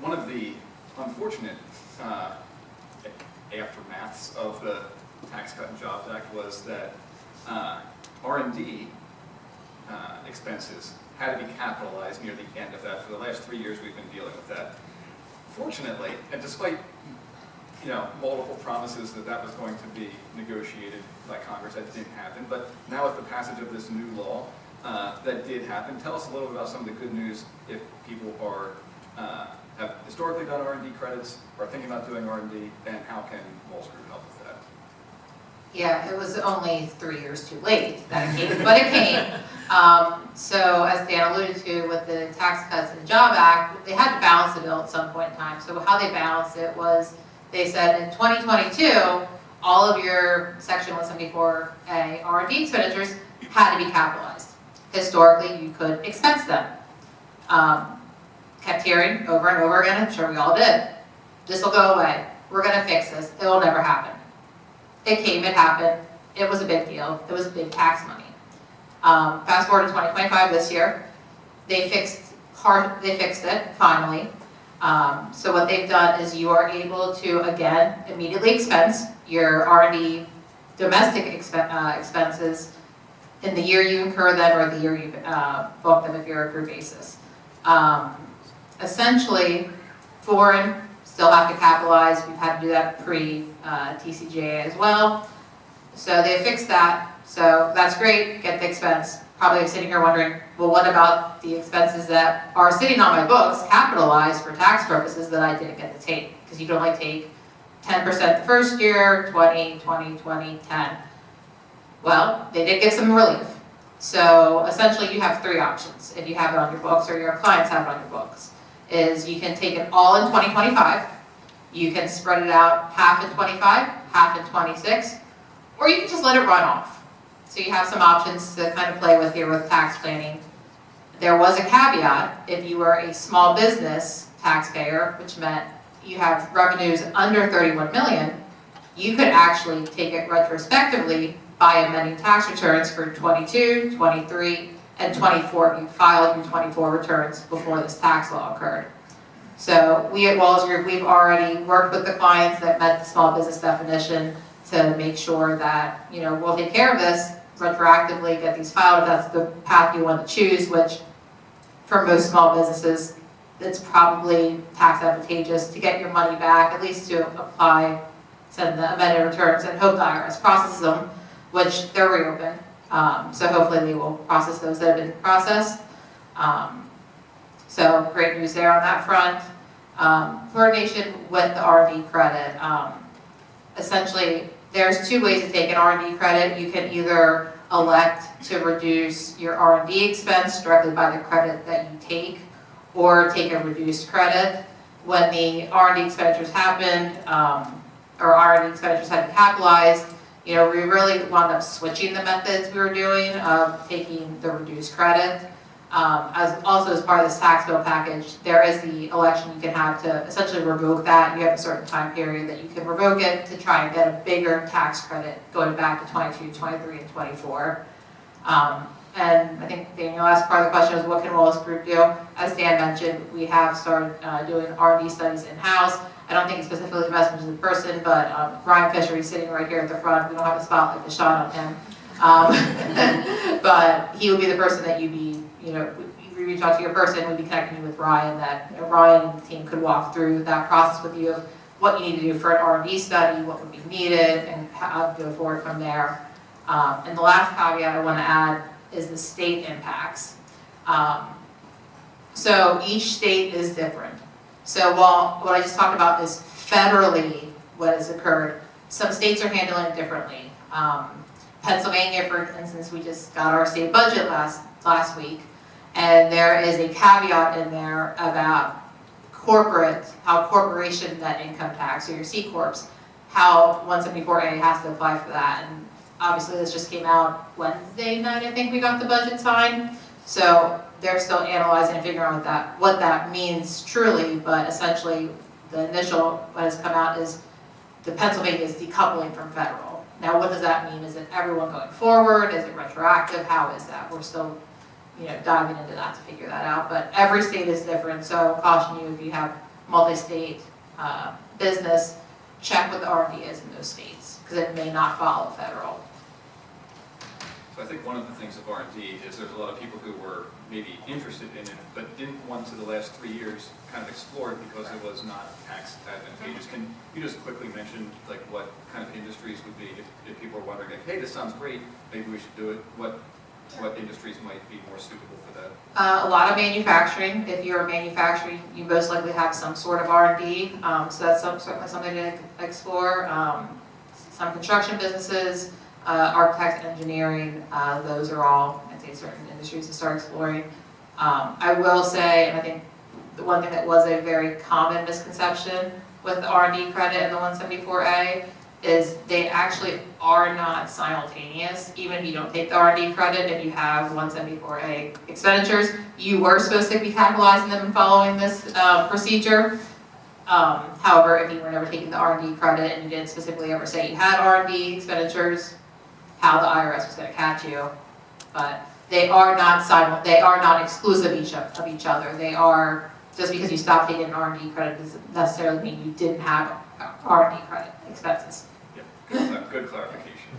one of the unfortunate aftermaths of the Tax Cut and Jobs Act was that R&D expenses had to be capitalized near the end of that. For the last 3 years, we've been dealing with that. Fortunately, and despite multiple promises that that was going to be negotiated by Congress, that didn't happen. But now with the passage of this new law, that did happen. Tell us a little bit about some of the good news if people have historically done R&D credits, are thinking about doing R&D, and how can Wall Street help with that? Yeah, it was only 3 years too late that it came, but it came. So as Dan alluded to with the Tax Cuts and Job Act, they had to balance the bill at some point in time. So how they balanced it was, they said in 2022, all of your Section 174A R&D expenditures had to be capitalized. Historically, you could expense them. Kept hearing over and over again, I'm sure we all did, this will go away, we're going to fix this, it will never happen. It came, it happened, it was a big deal, it was big tax money. Fast forward to 2025 this year, they fixed it, finally. So what they've done is you are able to, again, immediately expense your R&D domestic expenses in the year you incur them or the year you book them if you're a group basis. Essentially, foreign still have to capitalize. We've had to do that pre-TCJA as well. So they fixed that. So that's great, get the expense. Probably sitting here wondering, well, what about the expenses that are sitting on my books, capitalized for tax purposes that I didn't get to take? Because you can only take 10% the first year, 20, 20, 20, 10. Well, they did give some relief. So essentially you have three options if you have it on your books or your clients have it on your books. Is you can take it all in 2025, you can spread it out half in 25, half in 26, or you can just let it run off. So you have some options to kind of play with here with tax planning. There was a caveat, if you were a small business taxpayer, which meant you have revenues under 31 million, you could actually take it retrospectively by amending tax returns for 22, 23, and 24 if you filed your 24 returns before this tax law occurred. So we at Walls Group, we've already worked with the clients that met the small business definition to make sure that, we'll take care of this retroactively, get these filed if that's the path you want to choose, which for most small businesses, it's probably tax advantageous to get your money back, at least to apply, send the amended returns and hope the IRS processes them, which they're reopened. So hopefully they will process those that have been processed. So great news there on that front. Coordination with the R&D credit. Essentially, there's two ways to take an R&D credit. You can either elect to reduce your R&D expense directly by the credit that you take, or take a reduced credit. When the R&D expenditures happened, or R&D expenditures had been capitalized, we really wound up switching the methods we were doing of taking the reduced credit. Also as part of this tax bill package, there is the election you can have to essentially revoke that. You have a certain time period that you can revoke it to try and get a bigger tax credit going back to 22, 23, and 24. And I think the last part of the question is what can Wallace Group do? As Dan mentioned, we have started doing R&D studies in-house. I don't think it's specifically a message to the person, but Ryan Fisher, he's sitting right here at the front. We don't have a spotlight to shine on him. But he would be the person that you'd be, you reach out to your person, we'd be connecting you with Ryan, that Ryan and the team could walk through that process with you of what you need to do for an R&D study, what would be needed, and how to go forward from there. And the last caveat I want to add is the state impacts. So each state is different. So while what I just talked about is federally what has occurred, some states are handling it differently. Pennsylvania, for instance, we just got our state budget last week, and there is a caveat in there about how corporation net income tax, or your C Corps, how 174A has to apply for that. And obviously this just came out Wednesday night, I think we got the budget signed. So they're still analyzing and figuring out what that means truly, but essentially the initial, what has come out is the Pennsylvania is decoupling from federal. Now what does that mean? Is it everyone going forward? Is it retroactive? How is that? We're still diving into that to figure that out. But every state is different, so caution you if you have multi-state business, check what the R&D is in those states, because it may not follow federal. So I think one of the things of R&D is there's a lot of people who were maybe interested in it, but didn't want to the last 3 years kind of explore it because it was not tax advantageous. Can you just quickly mention like what kind of industries would be, if people are wondering, like, hey, this sounds great, maybe we should do it, what industries might be more suitable for that? A lot of manufacturing. If you're manufacturing, you most likely have some sort of R&D, so that's certainly something to explore. Some construction businesses, architects, engineering, those are all, I'd say, certain industries to start exploring. I will say, and I think the one thing that was a very common misconception with the R&D credit and the 174A is they actually are not simultaneous. Even if you don't take the R&D credit, if you have 174A expenditures, you were supposed to be capitalizing them and following this procedure. However, if you were never taking the R&D credit and you didn't specifically ever say you had R&D expenditures, how the IRS was going to catch you. But they are not exclusive of each other. They are, just because you stopped taking an R&D credit doesn't necessarily mean you didn't have R&D credit expenses. Yeah, good clarification.